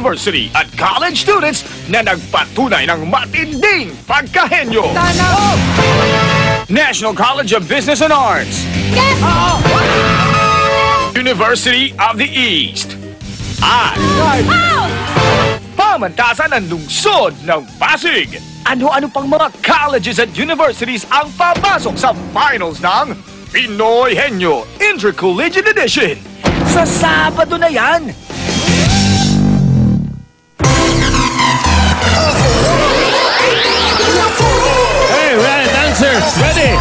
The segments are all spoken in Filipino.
university at college students na nagpatunay ng matinding pagkahenyo. National College of Business and Arts. Yes! University of the East. At Pamantasan ng Lungsod ng Pasig. Ano-ano pang mga colleges at universities ang papasok sa finals ng Pinoy Henyo Intercollegiate Edition? Sa Sabado na yan! Hey, right, dancers, ready?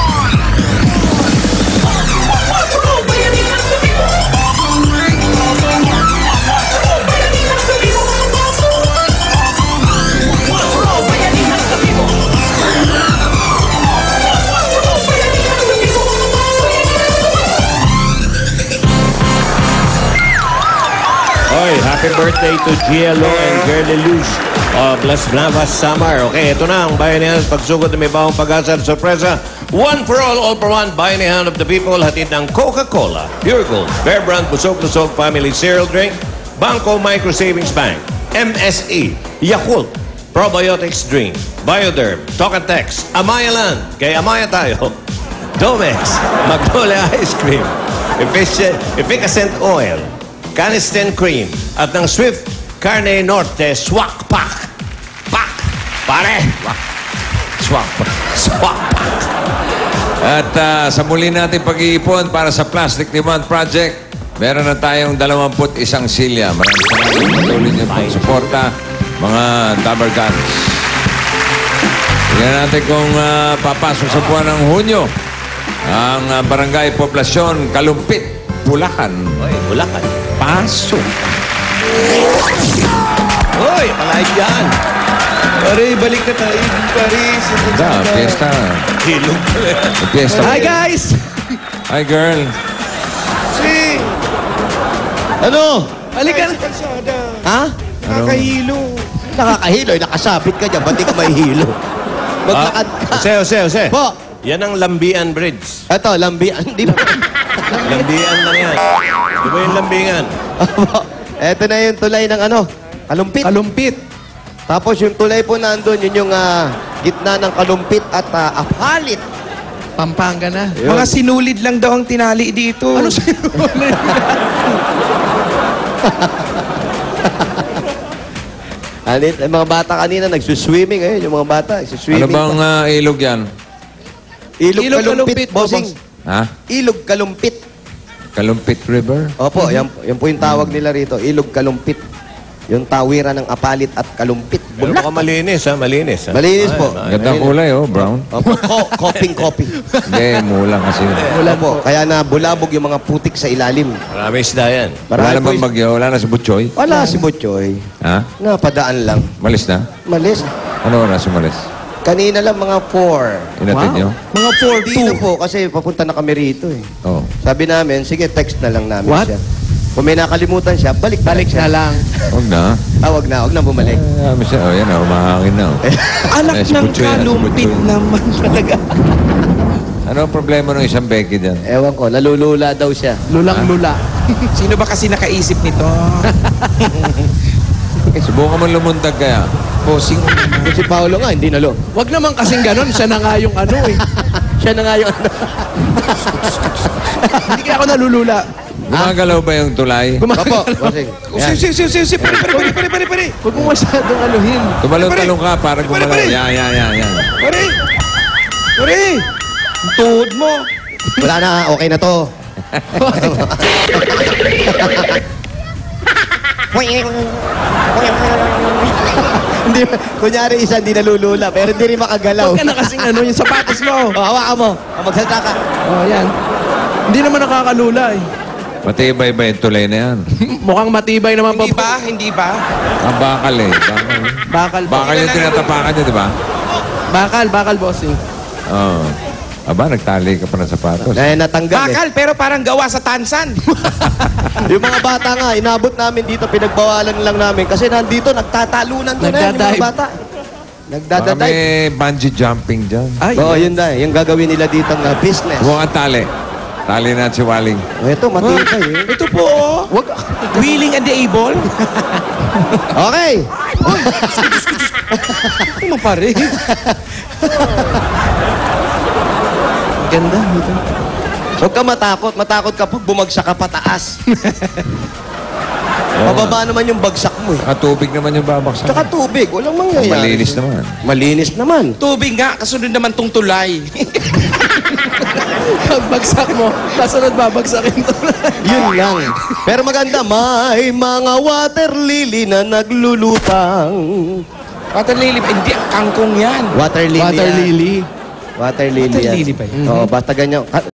Oy, happy birthday to GLO and Girly Luz of Las Blavas, Samar. Okay, ito na ang bayanihan sa pagsugod na may bawang pag-asa at sorpresa. One for all for one, bayanihan of the people. Hatid ng Coca-Cola, Pure Gold, Bear Brand, Busog-Lusog Family Cereal Drink, Banco Micro Savings Bank, MSE, Yakult, Probiotics Drink, Bioderm, Tokatex, Amaya Land, kay Amaya tayo, Domex, Magnolia Ice Cream, Efficacent Oil, Caniston Cream, at ng Swift Carne Norte Swak Pack. Pack! Pare! Swak Pack. Swak Pack. At sa muli natin pag-iipon para sa Plastic Demand Project, meron na tayong 21 silya. Maraming salamat patuloy niyo pang suporta, mga Dabber Guns. Tingnan natin kung papasok sa buwan ng Hunyo ang Barangay Poblasyon Kalumpit, Bulacan. Oy, Bulacan. Pasok. Oy, palay dyan. Pare, balik na tayo. Pare, Fiesta. Hilog pala. Fiesta. Hi, guys! Hi, girl. Si... Ano? Halika na. Ha? Nakakahilo. Nakakahilo. Nakasabit ka dyan. Ba't di ka may hilo? Maglakad ka. Jose. Po. Yan ang Lambian Bridge. Ito, lambian. Di ba? Lambian lang yan. Di ba yung lambingan? Ito na yung tulay ng ano? Kalumpit. Kalumpit. Tapos yung tulay po nandun, yun yung gitna ng kalumpit at apalit. Pampanga na. Yun. Mga sinulid lang daw ang tinali dito. Ano sinulid? Mga bata kanina nagsuswimming. Ayun, yung mga bata nagsuswimming. Ano bang ilog yan? Ilog Ilog Kalumpit, Kalumpit, bossing. Ha? Ilog Kalumpit. Kalumpit River? Opo, yan po yung tawag nila rito. Ilog Kalumpit. Yung tawiran ng apalit at kalumpit. Pero mukhang malinis, ha? Malinis, ha? Malinis po. Gandang kulay, oh, brown. Opo, koping-kopi. Hindi, mulang kasi. Wala po. Kaya na bulabog yung mga putik sa ilalim. Marami isda yan. Wala Marami namang po- bagyo, wala na si Butchoy. Wala si Butchoy. Ha? Napadaan lang. Malis na? Malis. Ano oras umalis? Kanina lang mga 4. Inatid nyo? Mga 4 Hindi na po kasi papunta na kami rito eh. Oo. Sabi namin, sige, text na lang namin What? siya. Kung may nakalimutan siya, balik Na lang. Huwag na. Wag na bumalik. Siya, oh, yan na, umahangin na. Oh. Anak Si ng Butchoy yan, si kalumpit Butchoy. naman talaga. Ano ang problema ng isang Becky dyan? Ewan ko, nalulula daw siya. Lulang-lula. Sino ba kasi nakaisip nito? Subukan mo lumundag kaya. Bossing. Kung si Paolo nga, hindi nalo. Wag naman kasing ganon. Siya na nga yung ano eh. Siya na nga yung ano. Hindi kaya ako nalulula. Gumagalaw ba yung tulay? Opo, bossing. Si, pare. Huwag mo masyadong aluhin. Tumalong-talong ka para gumalaw. Yan. Pare! Ang tuhod mo. Wala na, okay na to. Hindi, kunyari isa hindi nalulula, pero hindi rin makagalaw. Huwag ka na kasing ano, yung sapatos mo. Hawakan mo. Magsalita ka. Oh, yan. Hindi naman nakakalula eh. Matibay ba yung tulay na yan? Mukhang matibay naman po. Hindi ba? Ah, bakal eh. Bakal po. Bakal yung tinatapakan niya, di ba? Bakal, bossing. Oo. Aba, nagtali ka pa ng sapatos. Natanggal Bakal, pero parang gawa sa tansan. Yung mga bata nga, inabot namin dito, pinagbawalan lang namin. Kasi nandito, nagtatalunan doon yung mga Nagdadive. bata. Baka Nagdadadive. may bungee jumping dyan. Ay, Oo, yun na. Yung gagawin nila dito ng business. Huwag ang tali. Tali na si Waling. Ito, matibay eh. Ito po, oh. Wag. Willing and able. Okay. Ano mo pare? Ganda. Ito. Huwag ka matakot. Matakot ka pag bumagsak ka pataas. Mababa naman yung bagsak mo eh. Saka tubig naman yung babaksak. Tsaka tubig. Walang mangyayari. Malinis naman. Malinis naman. Tubig nga, kasunod naman tong tulay. Pagbagsak mo, kasunod babagsakin to. Yun lang. Pero maganda, may mga water lily na naglulutang. Water lily, hindi, kangkong yan. Water lily. Water yan. lily. Water lily. Water yan. lily ba yun? Oo, basta ganyan.